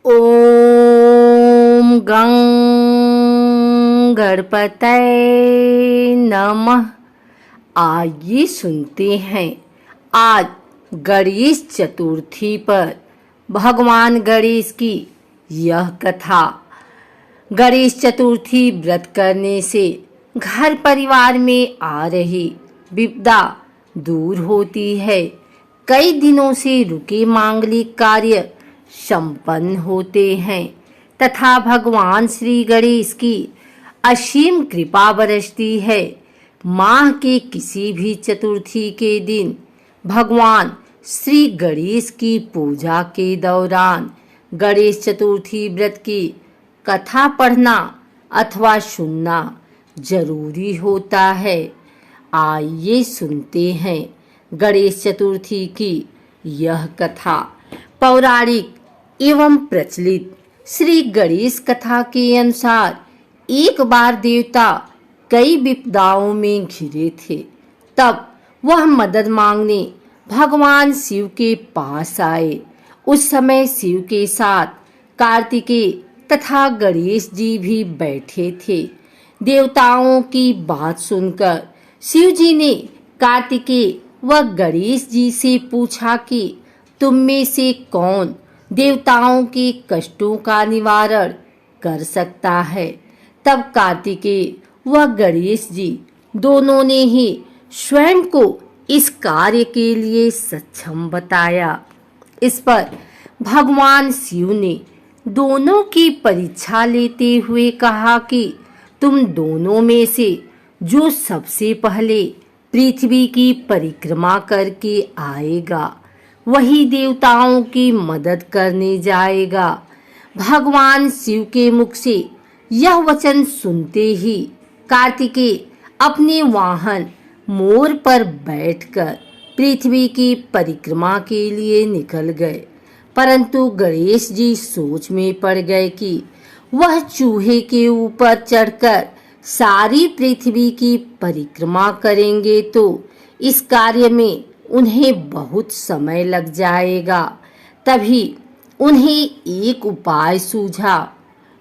ओम गं गणपतये नमः। आइए सुनते हैं आज गणेश चतुर्थी पर भगवान गणेश की यह कथा। गणेश चतुर्थी व्रत करने से घर परिवार में आ रही विपदा दूर होती है। कई दिनों से रुके मांगलिक कार्य संपन्न होते हैं तथा भगवान श्री गणेश की असीम कृपा बरसती है। माह के किसी भी चतुर्थी के दिन भगवान श्री गणेश की पूजा के दौरान गणेश चतुर्थी व्रत की कथा पढ़ना अथवा सुनना जरूरी होता है। आइए सुनते हैं गणेश चतुर्थी की यह कथा। पौराणिक एवं प्रचलित श्री गणेश कथा के अनुसार एक बार देवता कई विपदाओं में घिरे थे। तब वह मदद मांगने भगवान शिव के पास आए। उस समय शिव के साथ कार्तिकेय तथा गणेश जी भी बैठे थे। देवताओं की बात सुनकर शिव जी ने कार्तिकेय व गणेश जी से पूछा कि तुम में से कौन देवताओं के कष्टों का निवारण कर सकता है। तब कार्तिकेय व गणेश जी दोनों ने ही स्वयं को इस कार्य के लिए सक्षम बताया। इस पर भगवान शिव ने दोनों की परीक्षा लेते हुए कहा कि तुम दोनों में से जो सबसे पहले पृथ्वी की परिक्रमा करके आएगा वही देवताओं की मदद करने जाएगा। भगवान शिव के मुख से यह वचन सुनते ही कार्तिकेय अपने वाहन मोर पर बैठकर पृथ्वी की परिक्रमा के लिए निकल गए। परंतु गणेश जी सोच में पड़ गए कि वह चूहे के ऊपर चढ़कर सारी पृथ्वी की परिक्रमा करेंगे तो इस कार्य में उन्हें बहुत समय लग जाएगा। तभी उन्हें एक उपाय सूझा।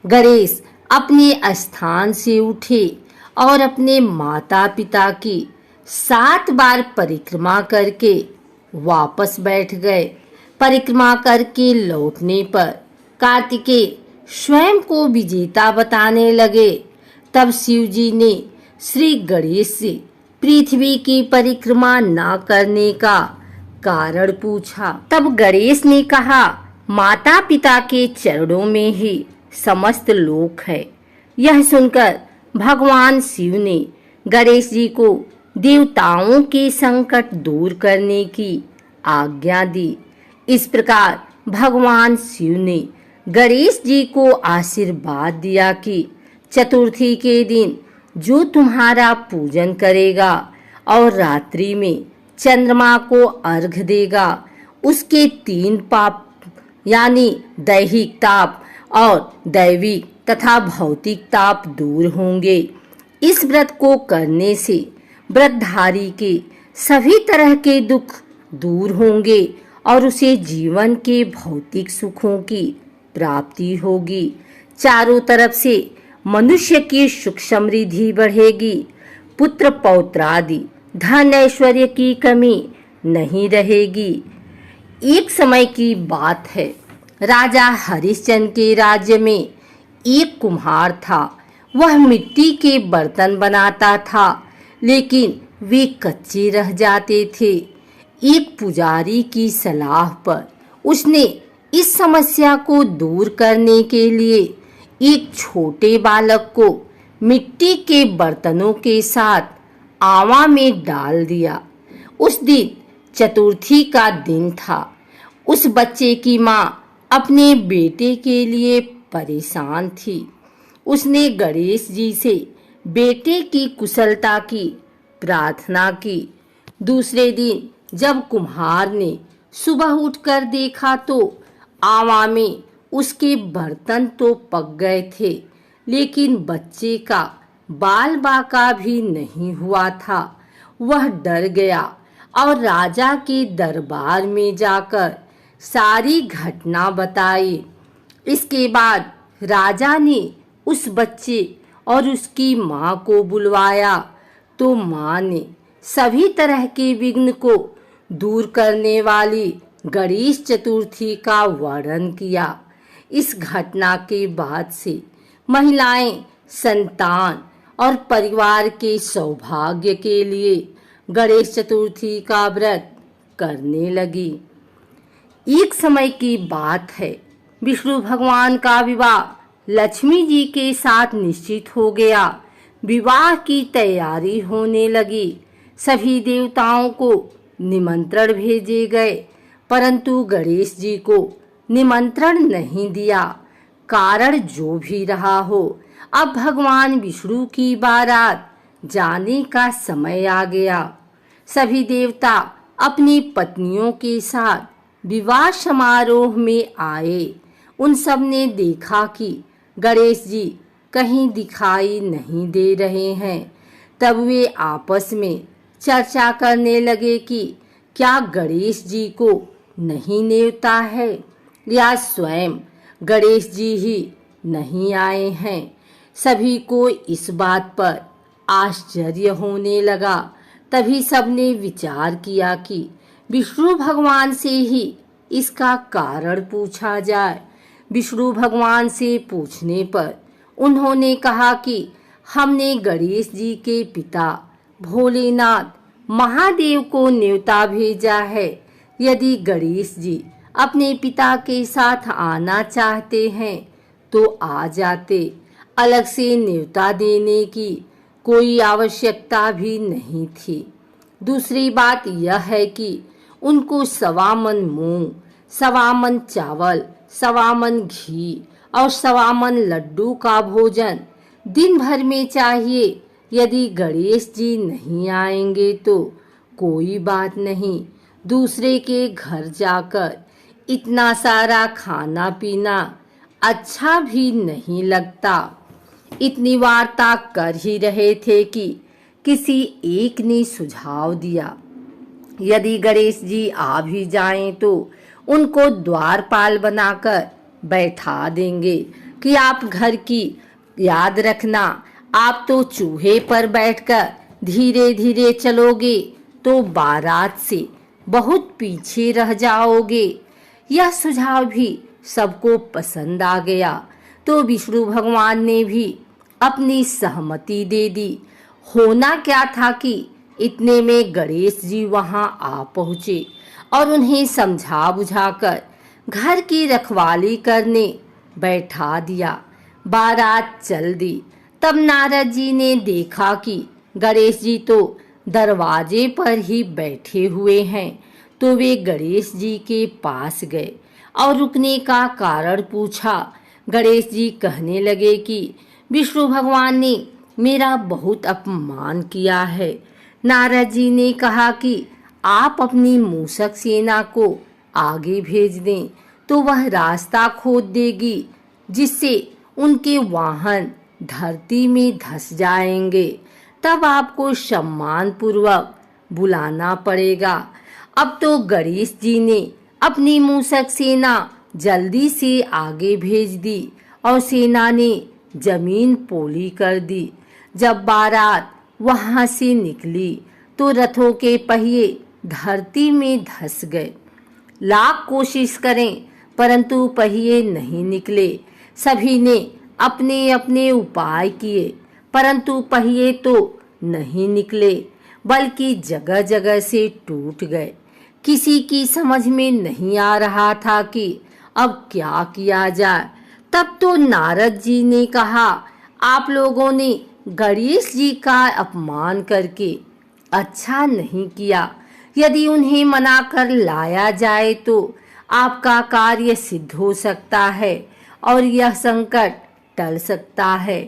गणेश अपने स्थान से उठे और अपने माता पिता की 7 बार परिक्रमा करके वापस बैठ गए। परिक्रमा करके लौटने पर कार्तिकेय स्वयं को विजेता बताने लगे। तब शिव जी ने श्री गणेश से पृथ्वी की परिक्रमा न करने का कारण पूछा। तब गणेश ने कहा, माता पिता के चरणों में ही समस्त लोक है। यह सुनकर भगवान शिव ने गणेश जी को देवताओं के संकट दूर करने की आज्ञा दी। इस प्रकार भगवान शिव ने गणेश जी को आशीर्वाद दिया कि चतुर्थी के दिन जो तुम्हारा पूजन करेगा और रात्रि में चंद्रमा को अर्घ्य देगा उसके 3 पाप यानी दैहिक ताप और दैविक तथा भौतिक ताप दूर होंगे। इस व्रत को करने से व्रतधारी के सभी तरह के दुख दूर होंगे और उसे जीवन के भौतिक सुखों की प्राप्ति होगी। चारों तरफ से मनुष्य की सुख समृद्धि बढ़ेगी। पुत्र पौत्रादि धन ऐश्वर्य की कमी नहीं रहेगी। एक समय की बात है, राजा हरिश्चंद्र के राज्य में एक कुम्हार था। वह मिट्टी के बर्तन बनाता था लेकिन वे कच्चे रह जाते थे। एक पुजारी की सलाह पर उसने इस समस्या को दूर करने के लिए एक छोटे बालक को मिट्टी के बर्तनों के साथ आवा में डाल दिया। उस दिन चतुर्थी का दिन था। उस बच्चे की माँ अपने बेटे के लिए परेशान थी। उसने गणेश जी से बेटे की कुशलता की प्रार्थना की। दूसरे दिन जब कुम्हार ने सुबह उठकर देखा तो आवा में उसके बर्तन तो पक गए थे लेकिन बच्चे का बाल बाका भी नहीं हुआ था। वह डर गया और राजा के दरबार में जाकर सारी घटना बताई। इसके बाद राजा ने उस बच्चे और उसकी माँ को बुलवाया तो माँ ने सभी तरह के विघ्न को दूर करने वाली गणेश चतुर्थी का वर्णन किया। इस घटना के बाद से महिलाएं संतान और परिवार के सौभाग्य के लिए गणेश चतुर्थी का व्रत करने लगी। एक समय की बात है, विष्णु भगवान का विवाह लक्ष्मी जी के साथ निश्चित हो गया। विवाह की तैयारी होने लगी। सभी देवताओं को निमंत्रण भेजे गए, परंतु गणेश जी को निमंत्रण नहीं दिया। कारण जो भी रहा हो, अब भगवान विष्णु की बारात जाने का समय आ गया। सभी देवता अपनी पत्नियों के साथ विवाह समारोह में आए। उन सब ने देखा कि गणेश जी कहीं दिखाई नहीं दे रहे हैं। तब वे आपस में चर्चा करने लगे कि क्या गणेश जी को नहीं नेवता है या स्वयं गणेश जी ही नहीं आए हैं। सभी को इस बात पर आश्चर्य होने लगा। तभी सबने विचार किया कि विष्णु भगवान से ही इसका कारण पूछा जाए। विष्णु भगवान से पूछने पर उन्होंने कहा कि हमने गणेश जी के पिता भोलेनाथ महादेव को न्योता भेजा है। यदि गणेश जी अपने पिता के साथ आना चाहते हैं तो आ जाते। अलग से न्योता देने की कोई आवश्यकता भी नहीं थी। दूसरी बात यह है कि उनको 1.25 मन मूंग, 1.25 मन चावल, 1.25 मन घी और 1.25 मन लड्डू का भोजन दिन भर में चाहिए। यदि गणेश जी नहीं आएंगे तो कोई बात नहीं, दूसरे के घर जाकर इतना सारा खाना पीना अच्छा भी नहीं लगता। इतनी वार्ता कर ही रहे थे कि किसी एक ने सुझाव दिया, यदि गणेश जी आ भी जाएं तो उनको द्वारपाल बनाकर बैठा देंगे कि आप घर की याद रखना। आप तो चूहे पर बैठकर धीरे धीरे चलोगे तो बारात से बहुत पीछे रह जाओगे। यह सुझाव भी सबको पसंद आ गया तो विष्णु भगवान ने भी अपनी सहमति दे दी। होना क्या था कि इतने में गणेश जी वहां आ पहुंचे और उन्हें समझा बुझाकर घर की रखवाली करने बैठा दिया। बारात चल दी। तब नारद जी ने देखा कि गणेश जी तो दरवाजे पर ही बैठे हुए हैं, तो वे गणेश जी के पास गए और रुकने का कारण पूछा। गणेश जी कहने लगे कि विष्णु भगवान ने मेरा बहुत अपमान किया है। नारद जी ने कहा कि आप अपनी मूषक सेना को आगे भेज दें तो वह रास्ता खोद देगी, जिससे उनके वाहन धरती में धंस जाएंगे। तब आपको सम्मान पूर्वक बुलाना पड़ेगा। अब तो गणेश जी ने अपनी मूषक सेना जल्दी से आगे भेज दी और सेना ने जमीन पोली कर दी। जब बारात वहां से निकली तो रथों के पहिए धरती में धंस गए। लाख कोशिश करें परंतु पहिए नहीं निकले। सभी ने अपने अपने उपाय किए परंतु पहिए तो नहीं निकले, बल्कि जगह जगह से टूट गए। किसी की समझ में नहीं आ रहा था कि अब क्या किया जाए। तब तो नारद जी ने कहा, आप लोगों ने गणेश जी का अपमान करके अच्छा नहीं किया। यदि उन्हें मना कर लाया जाए तो आपका कार्य सिद्ध हो सकता है और यह संकट टल सकता है।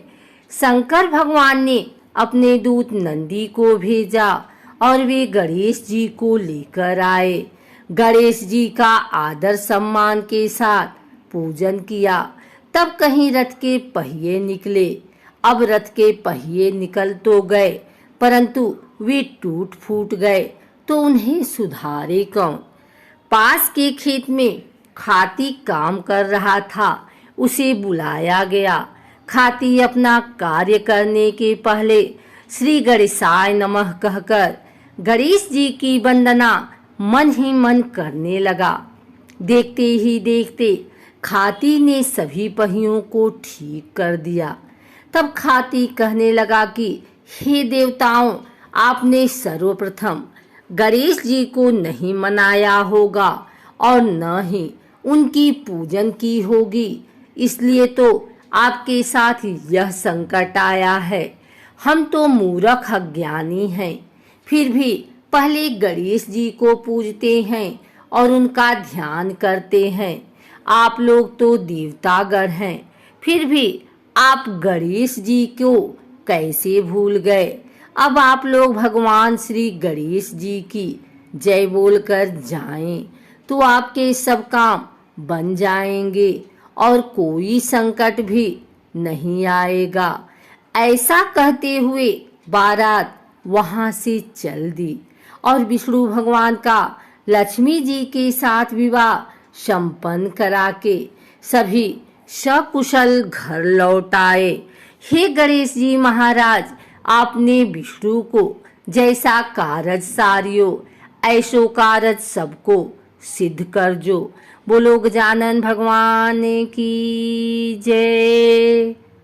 शंकर भगवान ने अपने दूत नंदी को भेजा और वे गणेश जी को लेकर आए। गणेश जी का आदर सम्मान के साथ पूजन किया। तब कहीं रथ के पहिए निकले। अब रथ के पहिए निकल तो गए परंतु वे टूट फूट गए तो उन्हें सुधारे कौन। पास के खेत में खाती काम कर रहा था। उसे बुलाया गया। खाती अपना कार्य करने के पहले श्री गणेशाय नमः कहकर गणेश जी की वंदना मन ही मन करने लगा। देखते ही देखते खाती ने सभी पहियों को ठीक कर दिया। तब खाती कहने लगा कि हे देवताओं, आपने सर्वप्रथम गणेश जी को नहीं मनाया होगा और न ही उनकी पूजन की होगी, इसलिए तो आपके साथ यह संकट आया है। हम तो मूर्ख अज्ञानी हैं, फिर भी पहले गणेश जी को पूजते हैं और उनका ध्यान करते हैं। आप लोग तो देवतागण हैं, फिर भी आप गणेश जी को कैसे भूल गए? अब आप लोग भगवान श्री गणेश जी की जय बोलकर जाएं, तो आपके सब काम बन जाएंगे और कोई संकट भी नहीं आएगा। ऐसा कहते हुए बारात वहां से चल दी और विष्णु भगवान का लक्ष्मी जी के साथ विवाह संपन्न करा के सभी सकुशल घर लौट आए। हे गणेश जी महाराज, आपने विष्णु को जैसा कारज सारियो, ऐसो कारज सबको सिद्ध कर जो। बोलो गजानन भगवान की जय।